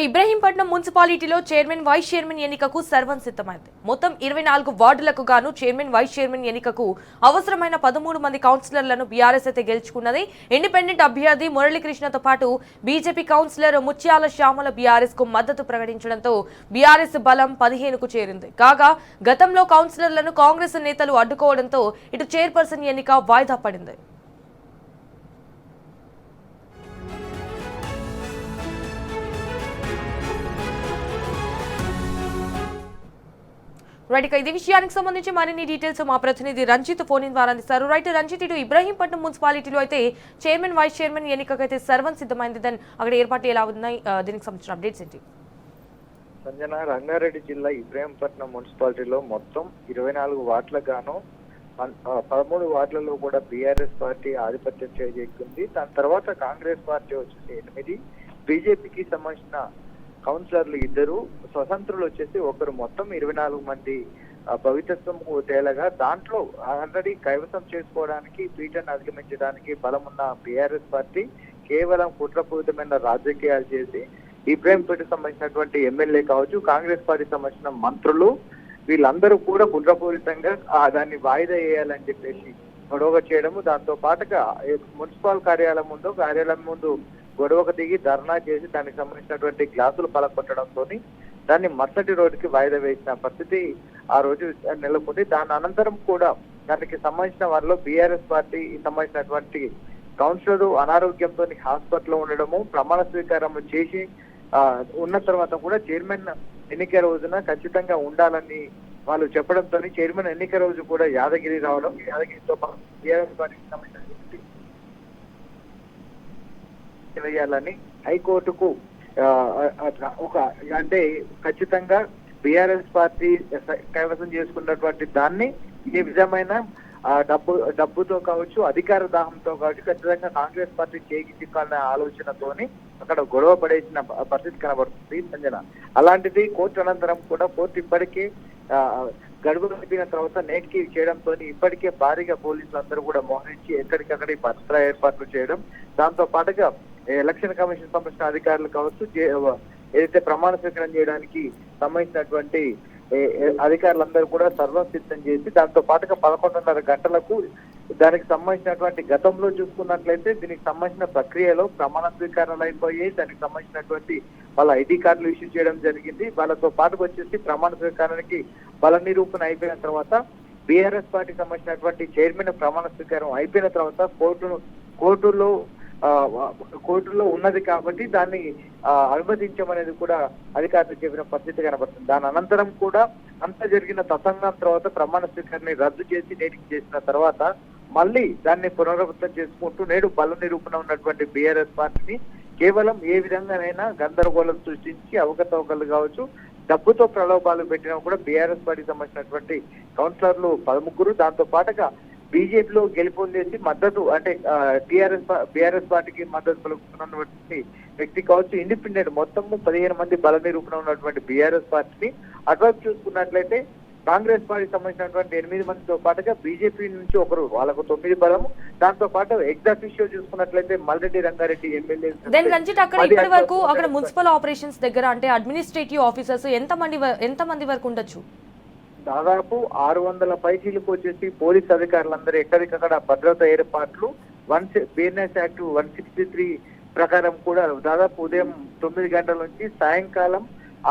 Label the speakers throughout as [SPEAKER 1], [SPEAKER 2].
[SPEAKER 1] ఇబ్రహీంపట్నం మున్సిపాలిటీలో chairman vice chairman ఎన్నికకు సర్వం సిద్ధమైంది. మొత్తం 24 వార్డులకు గాను చైర్మన్ వైస్ చైర్మన్ ఎన్నికకు అవసరమైన 13 మంది కౌన్సిలర్లను బీఆర్ఎస్ అయితే గెలుచుకున్నది. ఇండిపెండెంట్ అభ్యర్థి మురళీకృష్ణతో పాటు బీజేపీ కౌన్సిలర్ ముత్యాల శ్యామల బీఆర్ఎస్ కు మద్దతు ప్రకటించడంతో బీఆర్ఎస్ బలం 15కు చేరింది. కాగా గతంలో కౌన్సిలర్లను కాంగ్రెస్ నేతలు అడ్డుకోవడంతో ఇటు చైర్పర్సన్ ఎన్నిక వాయిదా పడింది. రైట్, ఇది విషయానికి సంబంధించి మరిన్ని డీటెయిల్స్ మా ప్రతినిధి రంజిత్ ఫోన్ ఇన్ ద్వారా అందిస్తారు. రైట్ రంజిత్, ఇటు ఇబ్రహీంపట్నం మున్సిపాలిటీలో అయితే చైర్మన్ వైస్ చైర్మన్ ఎన్నికకైతే సర్వం సిద్ధమైంది. దెన్ అక్కడ ఏర్పాట్లు ఎలా ఉన్నాయి, దీనికి సంబంధించిన అప్డేట్స్ ఏంటి?
[SPEAKER 2] సంజన, రంగారెడ్డి జిల్లా ఇబ్రహీంపట్నం మున్సిపాలిటీలో మొత్తం 24 వార్డులకు గాను 13 వార్డులలో కూడా బీఆర్ఎస్ పార్టీ ఆధిపత్యం చేజెక్కింది. దాని తర్వాత కాంగ్రెస్ పార్టీ వచ్చేసి 8, బీజేపీకి సంబంధించిన కౌన్సిలర్లు 2, స్వతంత్రులు వచ్చేసి ఒకరు, మొత్తం 24 మంది భవితత్వం తేలగా దాంట్లో ఆల్రెడీ కైవసం చేసుకోవడానికి, పీఠాన్ని అధిగమించడానికి బలమున్న బీఆర్ఎస్ పార్టీ కేవలం కుట్రపూరితమైన రాజకీయాలు చేసి ఇబ్రహీంపేటకు సంబంధించినటువంటి ఎమ్మెల్యే కావచ్చు, కాంగ్రెస్ పార్టీకి సంబంధించిన మంత్రులు వీళ్ళందరూ కూడా కుట్రపూరితంగా దాన్ని వాయిదా వేయాలని చెప్పేసి గొడవ చేయడము, దాంతో పాటుగా మున్సిపల్ కార్యాలయం ముందు గొడవకు దిగి ధర్నా చేసి దానికి సంబంధించినటువంటి గ్లాసులు పలకొట్టడంతో దాన్ని మరుసటి రోజుకి వాయిదా వేసిన పరిస్థితి ఆ రోజు నెలకొంది. దాని అనంతరం కూడా దానికి సంబంధించిన వారిలో బీఆర్ఎస్ పార్టీ సంబంధించినటువంటి కౌన్సిలర్ అనారోగ్యంతో హాస్పిటల్లో ఉండడము, ప్రమాణ స్వీకారం చేసి ఉన్న తర్వాత కూడా చైర్మన్ ఎన్నిక రోజున ఖచ్చితంగా ఉండాలని వాళ్ళు చెప్పడంతో చైర్మన్ ఎన్నిక రోజు కూడా యాదగిరి రావడం, యాదగిరితో బీఆర్ఎస్ పార్టీకి సంబంధించిన వేయాలని హైకోర్టుకు అంటే ఖచ్చితంగా బీఆర్ఎస్ పార్టీ కైవసం చేసుకున్నటువంటి దాన్ని ఏ విధమైన డబ్బుతో కావచ్చు, అధికార దాహంతో కావచ్చు ఖచ్చితంగా కాంగ్రెస్ పార్టీ చేకి చిక్కాలనే ఆలోచనతోని అక్కడ గొడవ పడేసిన పరిస్థితి కనబడుతుంది సంజన. అలాంటిది కోర్టు అనంతరం కూడా కోర్టు ఇప్పటికే గడువు అయిపోయిన తర్వాత నేటికి చేయడంతో ఇప్పటికే భారీగా పోలీసులు అందరూ కూడా మోహరించి ఎక్కడికక్కడ భద్రతా ఏర్పాట్లు చేయడం, దాంతో పాటుగా ఎలక్షన్ కమిషన్ సంబంధించిన అధికారులు కావచ్చు, ఏదైతే ప్రమాణ స్వీకారం చేయడానికి సంబంధించినటువంటి అధికారులందరూ కూడా సర్వం సిద్ధం చేసి దాంతో పాటుగా 11:30 గంటలకు దానికి సంబంధించినటువంటి గతంలో చూసుకున్నట్లయితే దీనికి సంబంధించిన ప్రక్రియలో ప్రమాణ స్వీకారాలు అయిపోయాయి. దానికి సంబంధించినటువంటి వాళ్ళ ఐడి కార్డులు ఇష్యూ చేయడం జరిగింది. వాళ్ళతో పాటుకు వచ్చేసి ప్రమాణ స్వీకారానికి బల నిరూపణ అయిపోయిన తర్వాత బీఆర్ఎస్ పార్టీకి సంబంధించినటువంటి చైర్మన్ ప్రమాణ స్వీకారం అయిపోయిన తర్వాత కోర్టులో ఉన్నది కాబట్టి దాన్ని అనుమతించమనేది కూడా అధికారులు చెప్పిన పరిస్థితి కనబడుతుంది. దాని అనంతరం కూడా అంతా జరిగిన తతంగం తర్వాత ప్రమాణ స్వీకారాన్ని రద్దు చేసి నేటికి చేసిన తర్వాత మళ్ళీ దాన్ని పునరావృతం చేసుకుంటూ నేడు బల నిరూపణ ఉన్నటువంటి బీఆర్ఎస్ పార్టీని కేవలం ఏ విధంగానైనా గందరగోళం సృష్టించి అవకతవకలు కావచ్చు, డబ్బుతో ప్రలోభాలు పెట్టినా కూడా బీఆర్ఎస్ పార్టీకి సంబంధించినటువంటి కౌన్సిలర్లు 13, దాంతో పాటుగా బీజేపీలో గెలుపొందేసి మద్దతు అంటే బీఆర్ఎస్ పార్టీకి మద్దతు పలుకుతున్నటువంటి వ్యక్తి కావచ్చు, ఇండిపెండెంట్ మొత్తము 15 మంది బల నిరూపణ ఉన్నటువంటి బీఆర్ఎస్ పార్టీని అటువైపు చూసుకున్నట్లయితే కాంగ్రెస్ పార్టీకి సంబంధించినటువంటి 8 మందితో పాటుగా బీజేపీ నుంచి ఒకరు, వాళ్ళకు 9 బలము, దాంతో పాటు ఎగ్జాఫిషియో చూసుకున్నట్లయితే మల్రెడ్డి రంగారెడ్డి ఎమ్మెల్యే.
[SPEAKER 1] ఇప్పటి వరకు అక్కడ మున్సిపల్ ఆపరేషన్స్ దగ్గర అంటే అడ్మినిస్ట్రేటివ్ ఆఫీసర్స్ ఎంత మంది వరకు ఉండొచ్చు?
[SPEAKER 2] దాదాపు 600 పైచీలకు వచ్చేసి పోలీస్ అధికారులందరూ ఎక్కడికక్కడ భద్రతా ఏర్పాట్లు బిఎన్ఎస్ యాక్ట్ 163 ప్రకారం కూడా దాదాపు ఉదయం 9 గంటల నుంచి సాయంకాలం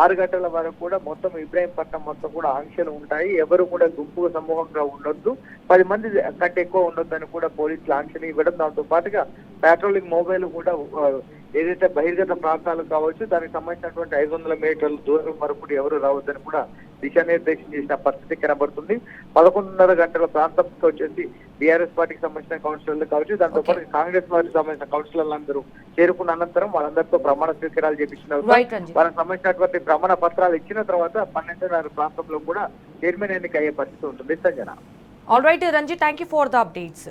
[SPEAKER 2] 6 గంటల వరకు కూడా మొత్తం ఇబ్రహీంపట్నం మొత్తం కూడా ఆంక్షలు ఉంటాయి. ఎవరు కూడా గుంపు సమూహంగా ఉండొద్దు, 10 మంది కంటే ఎక్కువ ఉండొద్దు అని కూడా పోలీసులు ఆంక్షలు ఇవ్వడం, దాంతో పాటుగా పెట్రోలింగ్ మొబైల్ కూడా ఏదైతే బహిర్గత ప్రాంతాలు కావచ్చు దానికి సంబంధించినటువంటి 500 మీటర్ల దూరం వరకు ఎవరు రావద్దని కూడా దిశానిర్దేశం చేసిన పరిస్థితి కనబడుతుంది. 11:30 గంటల ప్రాంతంతో వచ్చేసి బీఆర్ఎస్ పార్టీకి సంబంధించిన కౌన్సిలర్లు కావచ్చు, దాంతో పాటు కాంగ్రెస్ పార్టీకి సంబంధించిన కౌన్సిలర్లందరూ చేరుకున్న అనంతరం వాళ్ళందరితో ప్రమాణ స్వీకారాలు చేపించిన వాళ్ళకి సంబంధించినటువంటి ప్రమాణ పత్రాలు ఇచ్చిన తర్వాత 12:30 ప్రాంతంలో కూడా చైర్మన్ ఎన్నిక అయ్యే పరిస్థితి ఉంటుంది Sanjana.
[SPEAKER 1] All right Ranjith, thank you for the updates.